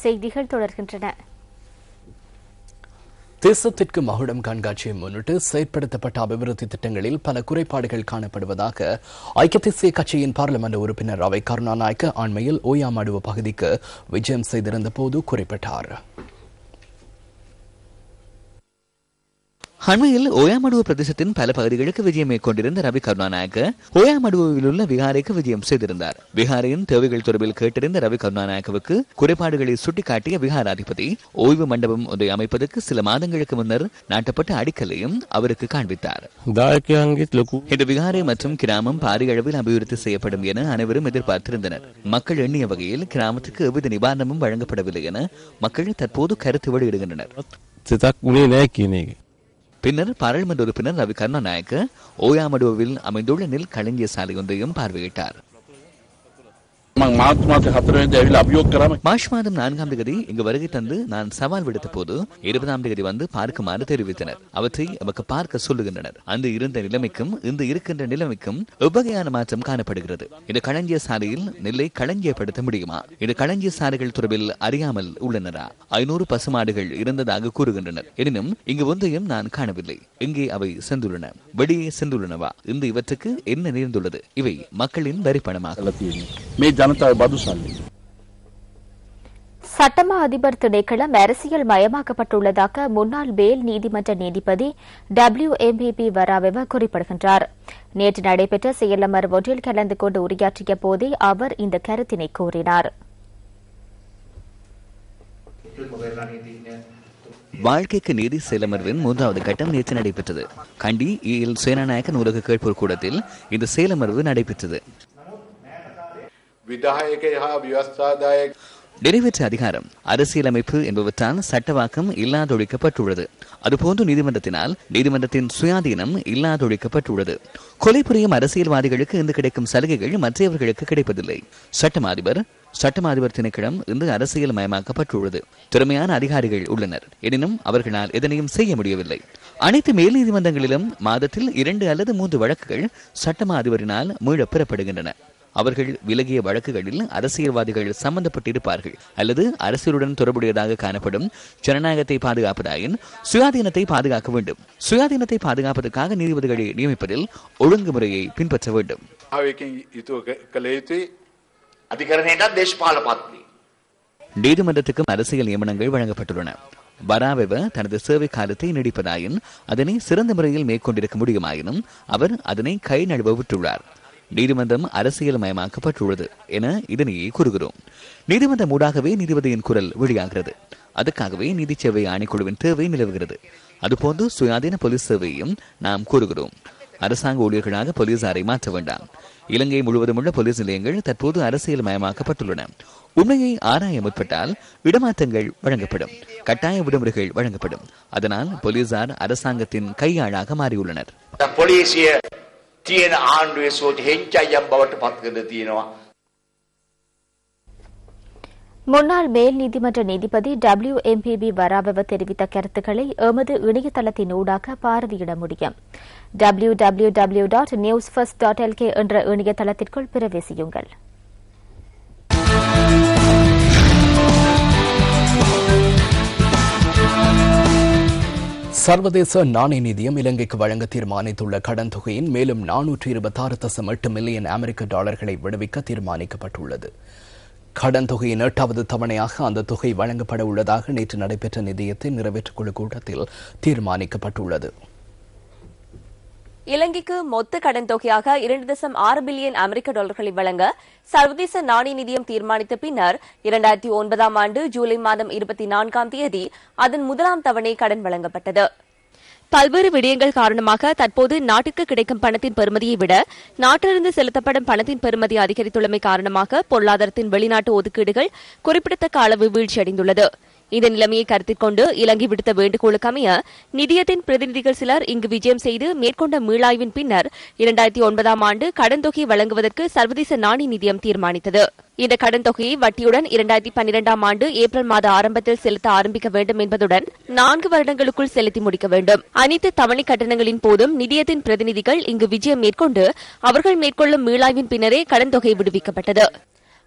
செய்திகள் தொடர்கின்றன. தேசத்திற்கு மகுடம் கண்காட்சியை முன்னிட்டு செயற்படுத்தப்பட்ட அபிவிருத்தி திட்டங்களில் பல குறைபாடுகள் காணப்படுவதாக ஐக்கிய தேசிய கட்சியின் பாராளுமன்ற உறுப்பினர் ரவி கருணாநாயக்க அண்மையில் ஓயாமடுவு பகுதிக்கு விஜயம் செய்திருந்த போது குறிப்பிட்டார். அண்மையில் ஓயாமடுவு பிரதேசத்தின் பல பகுதிகளுக்கு விஜயம் மேற்கொண்டிருந்த ரவி கருணாநாயக்க ஓயாமடுவில் உள்ள விகாரைக்கு விஜயம் செய்திருந்தார். விகாரையின் தேவைகள் தொடர்பில் கேட்டிருந்த ரவி கருணாநாயக்கவுக்கு குறைபாடுகளை சுட்டிக்காட்டிய விகாராதிபதி ஓய்வு மண்டபம் ஒன்றை அமைப்பதற்கு சில மாதங்களுக்கு முன்னர் நாட்டப்பட்ட அடிக்கலையும் அவருக்கு காண்பித்தார். இந்த விகாரை மற்றும் கிராமம் பாரிய அளவில் அபிவிருத்தி செய்யப்படும் என அனைவரும் எதிர்பார்த்திருந்தனர். மக்கள் எண்ணிய வகையில் கிராமத்துக்கு எவ்வித நிவாரணமும் வழங்கப்படவில்லை என மக்கள் தற்போது கருத்து வெளியிடுகின்றனர். பின்னர் பாராளுமன்ற உறுப்பினர் ரவி கருணாநாயக்க ஓயாமடுவில் அமைந்துள்ள நெல் களஞ்சிய சாலை ஒன்றையும் பார்வையிட்டார். மார்ச் மாதம் 4ஆம் தேதி இங்கு வருகை தந்து நான் சவால் விடுத்த போது 20ஆம் தேதி வந்து பார்க்குமாறு தெரிவித்தனர். அவற்றை நமக்கு பார்க்க சொல்லுகின்றனர். அந்த இருந்த நிலைமைக்கும் இந்த இருக்கின்ற நிலைமைக்கும் எவ்வகையான மாற்றம் காணப்படுகிறது. இந்த களஞ்சிய சாலையில் நெல்லை களஞ்சியப்படுத்த முடியுமா? இந்த களஞ்சிய சாலைகள் தொடர்பில் அறியாமல் உள்ளனரா? 500 பசுமாடுகள் இருந்ததாக கூறுகின்றனர். எனினும் இங்கு ஒன்றையும் நான் காணவில்லை. எங்கே அவை சென்றுள்ளன? வெளியே சென்றுள்ளனவா? இந்த இவற்றுக்கு என்ன நேர்ந்துள்ளது? இவை மக்களின் வரிப்பணமாக. சட்டமா அதிபர் திணைக்களம் அரசியல் மயமாக்கப்பட்டுள்ளதாக முன்னாள் பேல் நீதிமன்ற நீதிபதி WMPP வராவெவ குறிப்பிடுகின்றார். நேற்று நடைபெற்ற செயலமர்வு ஒன்றில் கலந்து கொண்டு உரையாற்றிய போதே அவர் இந்த கருத்தினை கூறினார். வாழ்க்கைக்கு நீதி செயலமர்வின் 3வது கட்டம் நேற்று நடைபெற்றது. கண்டி சேனாநாயக்க நூலக கேட்போர் கூடத்தில் இந்த செயலமர்வு நடைபெற்றது. நிறைவேற்ற அதிகாரம் அரசியலமைப்பு என்பவற்றால் சட்டவாக்கம் இல்லாதொழிக்கப்பட்டுள்ளது. அதுபோன்று நீதிமன்றத்தினால் நீதிமன்றத்தின் சுயாதீனம் இல்லாதொழிக்கப்பட்டுள்ளது. கொலை புரியும் அரசியல்வாதிகளுக்கு இன்று கிடைக்கும் சலுகைகள் மற்றவர்களுக்கு கிடைப்பதில்லை. சட்டமாதிபர் திணைக்களம் இன்று அரசியல் மயமாக்கப்பட்டுள்ளது. திறமையான அதிகாரிகள் உள்ளனர். எனினும் அவர்களால் எதனையும் செய்ய முடியவில்லை. அனைத்து மேல் நீதிமன்றங்களிலும் மாதத்தில் 2 அல்லது 3 வழக்குகள் சட்டமா அதிபரினால் மீளப் பெறப்படுகின்றன. அவர்கள் விலகிய வழக்குகளில் அரசியல்வாதிகள் சம்பந்தப்பட்டிருப்பார்கள் அல்லது அரசியலுடன் தொடர்புடையதாக காணப்படும். ஜனநாயகத்தை பாதுகாப்பதாயின் சுயாதீனத்தை பாதுகாக்க வேண்டும். சுயாதீனத்தை பாதுகாப்பதற்காக நீதிபதிகளை நியமிப்பதில் ஒழுங்குமுறையை பின்பற்ற வேண்டும். நீதிமன்றத்துக்கும் அரசியல் நியமனங்கள் வழங்கப்பட்டுள்ளன. வராவெவ தனது சேவை காலத்தை நீடிப்பதாயின் அதனை சிறந்த முறையில் மேற்கொண்டிருக்க முடியுமாயினும் அவர் அதனை கை நழுவ விட்டுள்ளார். நீதிமன்றம் அரசியல் மயமாக்கப்பட்டுள்ளது என இதனையே கூறுகிறோம். நீதிமன்றம் ஊடாகவே நீதிபதியின் குரல் வெளியாகிறது. அதற்காகவே நீதி சேவை ஆணைக்குழுவின் தேவை நிலவுகிறது. அதுபோன்று சுயாதீன போலீஸ் சேவையையும் நாம் கூறுகிறோம். அரசாங்க ஊழியர்களாக போலீசாரை மாற்ற வேண்டாம். இலங்கை முழுவதும் உள்ள போலீஸ் நிலையங்கள் தற்போது அரசியல் மயமாக்கப்பட்டுள்ளன. உண்மையை ஆராய முற்பட்டால் இடமாற்றங்கள் வழங்கப்படும், கட்டாய விடுமுறைகள் வழங்கப்படும். அதனால் போலீசார் அரசாங்கத்தின் கையாளாக மாறியுள்ளனர். முன்னாள் மேல் நீதிமன்ற நீதிபதி WMPP வராவெவ தெரிவித்த கருத்துக்களை எமது இணையதளத்தின் ஊடாக பார்வையிட முடியும். www.newsfirst.lk என்ற இணையதளத்திற்குள் பிரவேசியுங்கள். சர்வதேச நாணய நிதியம் இலங்கைக்கு வழங்க தீர்மானித்துள்ள கடன் தொகையின் மேலும் 426.8 மில்லியன் அமெரிக்க டாலர்களை விடுவிக்க தீர்மானிக்கப்பட்டுள்ளது. கடன் தொகையின் 8வது தவணையாக அந்த தொகை வழங்கப்பட உள்ளதாக நேற்று நடைபெற்ற நிதியத்தின் நிறைவேற்றுக்குழு கூட்டத்தில் தீர்மானிக்கப்பட்டுள்ளது. இலங்கைக்கு மொத்த கடன் தொகையாக 2.6 பில்லியன் அமெரிக்க டாலர்களை வழங்க சர்வதேச நாணய நிதியம் தீர்மானித்த பின்னர் 2009ஆம் ஆண்டு ஜூலை மாதம் 24ஆம் தேதி அதன் முதலாம் தவணை கடன் வழங்கப்பட்டது. பல்வேறு விடயங்கள் காரணமாக தற்போது நாட்டிற்கு கிடைக்கும் பணத்தின் பெறுமதியை விட நாட்டிலிருந்து செலுத்தப்படும் பணத்தின் பெறுமதி அதிகரித்துள்ளமை காரணமாக பொருளாதாரத்தின் வெளிநாட்டு ஒதுக்கீடுகள் குறிப்பிடத்தக்க அளவு வீழ்ச்சியடைந்துள்ளது. இந்த நிலைமையை கருத்தில் கொண்டு இலங்கை விடுத்த வேண்டுகோளுக்கு அமைய நிதியத்தின் பிரதிநிதிகள் சிலர் இங்கு விஜயம் செய்து மேற்கொண்ட மீளாய்வின் பின்னர் 2009ஆம் ஆண்டு கடன் தொகையை வழங்குவதற்கு சர்வதேச நாணய நிதியம் தீர்மானித்தது. இந்த கடன் தொகையை வட்டியுடன் 2012ஆம் ஆண்டு ஏப்ரல் மாத ஆரம்பத்தில் செலுத்த ஆரம்பிக்க வேண்டும் என்பதுடன் 4 வருடங்களுக்குள் செலுத்தி முடிக்க வேண்டும். அனைத்து தவணை கட்டணங்களின் போதும் நிதியத்தின் பிரதிநிதிகள் இங்கு விஜயம் மேற்கொண்டு அவர்கள் மேற்கொள்ளும் மீளாய்வின் பின்னரே கடன் தொகை விடுவிக்கப்பட்டது.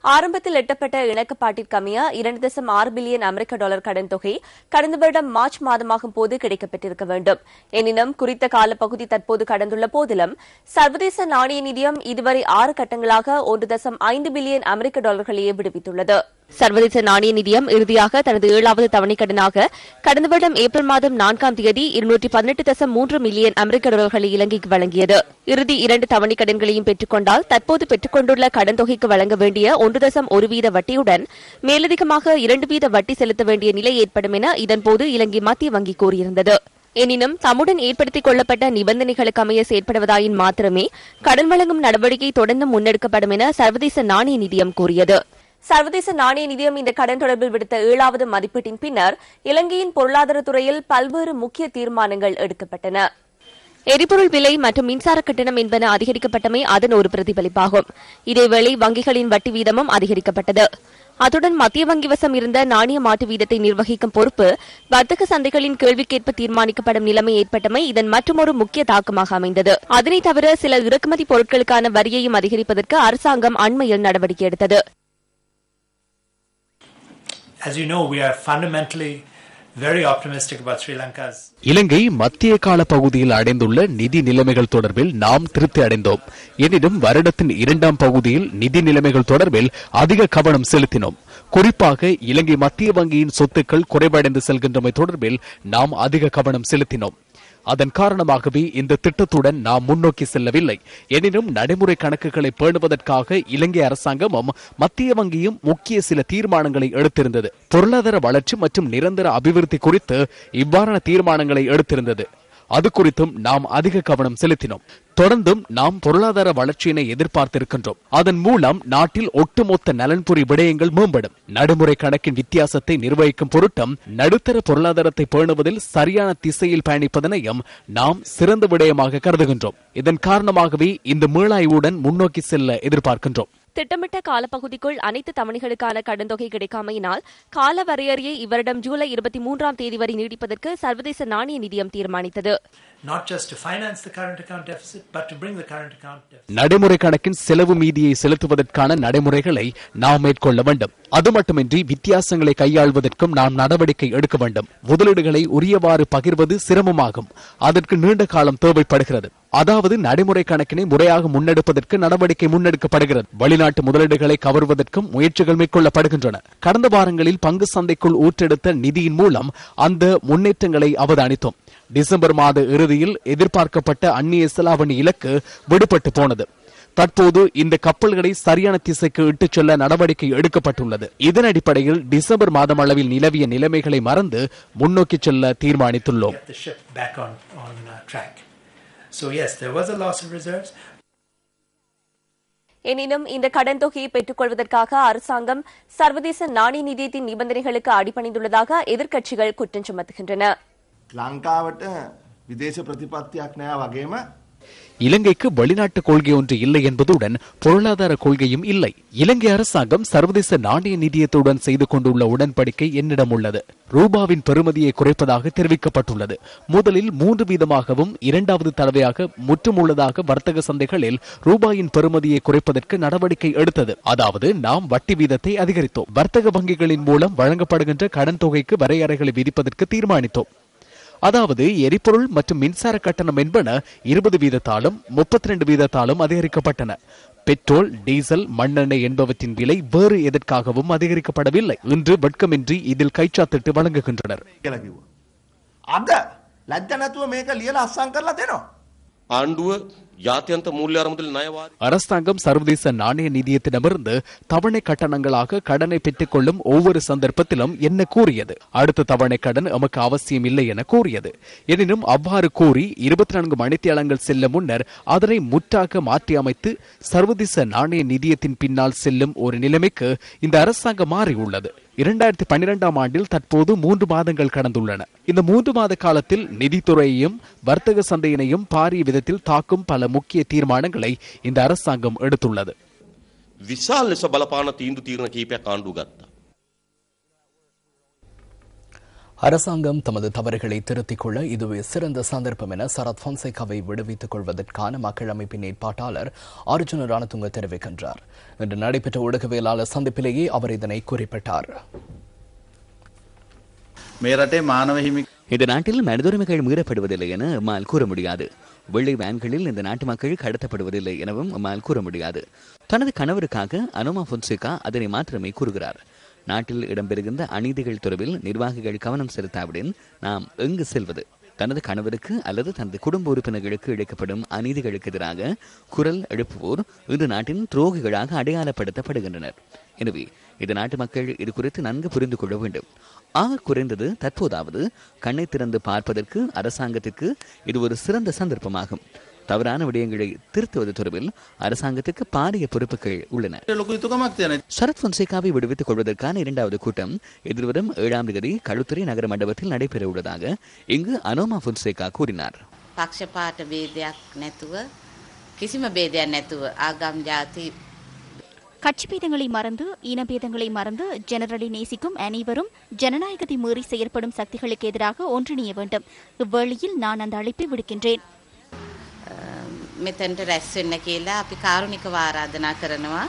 ஆரம்பத்தில் எட்டப்பட்ட இணக்கப்பாட்டிற்கமைய 2.6 பில்லியன் அமெரிக்க டாலர் கடன் தொகை கடந்த வருடம் மார்ச் மாதமாகும் போது கிடைக்கப்பட்டிருக்க வேண்டும். எனினும் குறித்த காலப்பகுதி தற்போது கடந்துள்ள போதிலும் சர்வதேச நாணய நிதியம் இதுவரை 6 கட்டங்களாக 1.5 பில்லியன் அமெரிக்க டாலர்களையே விடுவித்துள்ளது. சர்வதேச நாணய நிதியம் இறுதியாக தனது 7வது தவணை கடனாக கடந்த வருடம் ஏப்ரல் மாதம் 4ஆம் தேதி 218.3 மில்லியன் அமெரிக்க டாலர்களை இலங்கைக்கு வழங்கியது. இறுதி 2 தவணை கடன்களையும் பெற்றுக் கொண்டால் தற்போது பெற்றுக் கொண்டுள்ள கடன் தொகைக்கு வழங்க வேண்டிய 1.1% வட்டியுடன் மேலதிகமாக 2% வட்டி செலுத்த வேண்டிய நிலை ஏற்படும் என இதன்போது இலங்கை மத்திய வங்கி கூறியிருந்தது. எனினும் தம்முடன் ஏற்படுத்திக் கொள்ளப்பட்ட நிபந்தனைகளுக்கு அமைய செயற்படுவதாயின் மாத்திரமே கடன் வழங்கும் நடவடிக்கை தொடர்ந்து முன்னெடுக்கப்படும் என சர்வதேச நாணய நிதியம் கூறியது. சர்வதேச நாணய நிதியம் இந்த கடன் தொடர்பில் விடுத்த 7வது மதிப்பீட்டின் பின்னர் இலங்கையின் பொருளாதாரத்துறையில் பல்வேறு முக்கிய தீர்மானங்கள் எடுக்கப்பட்டன. எரிபொருள் விலை மற்றும் மின்சார கட்டணம் என்பன அதிகரிக்கப்பட்டமை அதன் ஒரு பிரதிபலிப்பாகும். இதேவேளை வங்கிகளின் வட்டி வீதமும் அதிகரிக்கப்பட்டது. அத்துடன் மத்திய வங்கி வசம் இருந்த நாணய மாற்று வீதத்தை நிர்வகிக்கும் பொறுப்பு வர்த்தக சந்தைகளின் கேள்விக்கேற்ப தீர்மானிக்கப்படும் நிலைமை ஏற்பட்டமை இதன் மற்றொரு முக்கிய தாக்கமாக அமைந்தது. அதனைத் தவிர சில இறக்குமதி பொருட்களுக்கான வரியையும் அதிகரிப்பதற்கு அரசாங்கம் அண்மையில் நடவடிக்கை எடுத்தது. As you know, we are fundamentally very optimistic about Sri Lanka's. இலங்கை மத்திய கால பகுதியில் அடைந்துள்ள நிதி நிலைமைகள் தொடர்பில் நாம் திருப்தி அடைந்தோம். எனினும் வருடத்தின் 2ஆம் பகுதியில் நிதி நிலைமைகள் தொடர்பில் அதிக கவனம் செலுத்தினோம். குறிப்பாக இலங்கை மத்திய வங்கியின் சொத்துக்கள் குறைவடைந்து செல்கின்றமை தொடர்பில் நாம் அதிக கவனம் செலுத்தினோம். அதன் காரணமாகவே இந்த திட்டத்துடன் நாம் முன்னோக்கி செல்லவில்லை. எனினும் நடைமுறை கணக்குகளை பேணுவதற்காக இலங்கை அரசாங்கமும் மத்திய வங்கியும் முக்கிய சில தீர்மானங்களை எடுத்திருந்தது. பொருளாதார வளர்ச்சி மற்றும் நிரந்தர அபிவிருத்தி குறித்து இவ்வாறான தீர்மானங்களை எடுத்திருந்தது. அது குறித்தும் நாம் அதிக கவனம் செலுத்தினோம். தொடர்ந்தும் நாம் பொருளாதார வளர்ச்சியினை எதிர்பார்த்திருக்கின்றோம். அதன் மூலம் நாட்டில் ஒட்டுமொத்த நலன்புரி விடயங்கள் மேம்படும். நடைமுறை கணக்கின் வித்தியாசத்தை நிர்வகிக்கும் பொருட்டும் நடுத்தர பொருளாதாரத்தை பேணுவதில் சரியான திசையில் பயணிப்பதனையும் நாம் சிறந்த விடயமாக கருதுகின்றோம். இதன் காரணமாகவே இந்த மீளாய்வுடன் முன்னோக்கி செல்ல எதிர்பார்க்கின்றோம். திட்டமிட்ட காலப்பகுதிக்குள் அனைத்து தவணைகளுக்கான கடன் தொகை கிடைக்காமையினால் கால வரையறையை இவ்வருடம் ஜூலை 23ஆம் தேதி வரை நீடிப்பதற்கு சர்வதேச நாணய நிதியம் தீர்மானித்தது. நடைமுறை கணக்கின் செலவு மீதியை செலுத்துவதற்கான நடைமுறைகளை நாம் மேற்கொள்ள வேண்டும். அது மட்டுமின்றி வித்தியாசங்களை கையாள்வதற்கும் நாம் நடவடிக்கை எடுக்க வேண்டும். முதலீடுகளை உரியவாறு பகிர்வது சிரமமாகும். அதற்கு நீண்ட காலம் தேவைப்படுகிறது. அதாவது நடைமுறை கணக்கினை முறையாக முன்னெடுப்பதற்கு நடவடிக்கை முன்னெடுக்கப்படுகிறது. வெளிநாட்டு முதலீடுகளை கவர்வதற்கும் முயற்சிகள் மேற்கொள்ளப்படுகின்றன. கடந்த வாரங்களில் பங்கு சந்தைக்குள் ஊற்றெடுத்த நிதியின் மூலம் அந்த முன்னேற்றங்களை அவதானித்தோம். டிசம்பர் மாத இறுதியில் எதிர்பார்க்கப்பட்ட அந்நிய செலாவணி இலக்கு விடுபட்டு போனது. தற்போது இந்த கப்பல்களை சரியான திசைக்கு இட்டுச் செல்ல நடவடிக்கை எடுக்கப்பட்டுள்ளது. இதன் அடிப்படையில் டிசம்பர் மாதம் அளவில் நிலவிய நிலைமைகளை மறந்து முன்னோக்கி செல்ல தீர்மானித்துள்ளோம். எனினும் இந்த கடன் தொகையை பெற்றுக் கொள்வதற்காக அரசாங்கம் சர்வதேச நாணய நிதியத்தின் நிபந்தனைகளுக்கு அடிபணிந்துள்ளதாக எதிர்க்கட்சிகள் குற்றம் சுமத்துகின்றன. லங்காවට විදේශ ප්‍රතිපත්තියක් නැහැ වගේම இலங்கைக்கு வெளிநாட்டு கொள்கை ஒன்று இல்லை என்பதுடன் பொருளாதார கொள்கையும் இல்லை. இலங்கை அரசாங்கம் சர்வதேச நாணய நிதியத்துடன் செய்து கொண்டுள்ள உடன்படிக்கை என்னிடம் உள்ளது. ரூபாவின் பெறுமதியை குறைப்பதாக தெரிவிக்கப்பட்டுள்ளது. முதலில் 3% 2வது தடவையாக முற்றுமுள்ளதாக வர்த்தக சந்தைகளில் ரூபாயின் பெறுமதியை குறைப்பதற்கு நடவடிக்கை எடுத்தது. அதாவது நாம் வட்டி வீதத்தை அதிகரித்தோம். வர்த்தக வங்கிகளின் மூலம் வழங்கப்படுகின்ற கடன் தொகைக்கு வரையறைகளை விதிப்பதற்கு தீர்மானித்தோம். அதாவது எரிபொருள் மற்றும் மின்சார கட்டணம் என்பன 20% 32% அதிகரிக்கப்பட்டன. பெட்ரோல், டீசல், மண்ணெண்ணெய் என்பவற்றின் விலை வேறு எதற்காகவும் அதிகரிக்கப்படவில்லை. இன்று வெட்கமின்றி இதில் கைச்சாத்திட்டு வழங்குகின்றனர். அரசாங்கம் சர்வதேச நாணய நிதியத்திடமிருந்து தவணை கட்டணங்களாக கடனை பெற்றுக் கொள்ளும் ஒவ்வொரு சந்தர்ப்பத்திலும் என்ன கூறியது? அடுத்த தவணை கடன் எமக்கு அவசியம் இல்லை என கூறியது. எனினும் அவ்வாறு கூறி 24 மணித்தியாலங்கள் செல்ல முன்னர் அதனை முற்றாக மாற்றி அமைத்து சர்வதேச நாணய நிதியத்தின் பின்னால் செல்லும் ஒரு நிலைமைக்கு இந்த அரசாங்கம் மாறியுள்ளது. 2012ஆம் ஆண்டில் தற்போது 3 மாதங்கள் கடந்துள்ளன. இந்த 3 மாத காலத்தில் நிதித்துறையையும் வர்த்தக சந்தையினையும் பாரிய விதத்தில் தாக்கும் பல முக்கிய தீர்மானங்களை இந்த அரசாங்கம் எடுத்துள்ளது. විශාල ලෙස බලපාන තීන්දුව තීරණ කිහිපයක් ආණ්ඩුව ගත්තා. அரசாங்கம் தமது தவறுகளை திருத்திக் கொள்ள இதுவே சிறந்த சந்தர்ப்பம் என சரத் பொன்சேகாவை விடுவித்துக் கொள்வதற்கான மக்கள் அமைப்பின் ஏற்பாட்டாளர் அர்ஜுன ரணதுங்க தெரிவிக்கின்றார். இன்று நடைபெற்ற ஊடகவியலாளர் சந்திப்பிலேயே அவர் இதனை குறிப்பிட்டார். இந்த நாட்டில் மனிதுரிமைகள் மீறப்படுவதில்லை என எம்மால் கூற முடியாது. வெள்ளை வேன்களில் இந்த நாட்டு மக்கள் கடத்தப்படுவதில்லை எனவும் எம்மால் கூற முடியாது. தனது கணவருக்காக அனுமா பொன்சேகா அதனை மாத்திரமே கூறுகிறார். நாட்டில் இடம்பெறுகின்ற அநீதிகள் தொடர்பில் நிர்வாகிகள் கவனம் செலுத்தாவிடன் நாம் எங்கு செல்வது? தனது கணவருக்கு அல்லது தனது குடும்ப உறுப்பினர்களுக்கு இழைக்கப்படும் அநீதிகளுக்கு எதிராக குரல் எழுப்புவோர் இந்த நாட்டின் துரோகிகளாக அடையாளப்படுத்தப்படுகின்றனர். எனவே இந்த நாட்டு மக்கள் இது குறித்து நன்கு புரிந்து கொள்ள வேண்டும். ஆக குறைந்தது தற்போதாவது கண்ணை திறந்து பார்ப்பதற்கு அரசாங்கத்திற்கு இது ஒரு சிறந்த சந்தர்ப்பமாகும். தவறான விடயங்களை திருத்துவது தொடர்பில் அரசாங்கத்துக்கு பாரிய பொறுப்புகள் உள்ளன. சரத் பொன்சேகாவை விடுவித்துக் கொள்வதற்கான 2வது கூட்டம் எதிர்வரும் 7ஆம் தேதி களுத்துறை நகர மண்டபத்தில் நடைபெற உள்ளதாக இங்கு அனோமா பொன்சேகா கூறினார். கட்சி பேதங்களை மறந்து இனபேதங்களை மறந்து ஜெனரலை நேசிக்கும் அனைவரும் ஜனநாயகத்தை மீறி செயற்படும் சக்திகளுக்கு எதிராக ஒன்றிணைய வேண்டும். இவ்வேளையில் நான் அந்த அழைப்பை விடுக்கின்றேன். මෙතැන්ට රැස් වෙන්න කියලා අපි කාරුණිකව ආරාධනා කරනවා.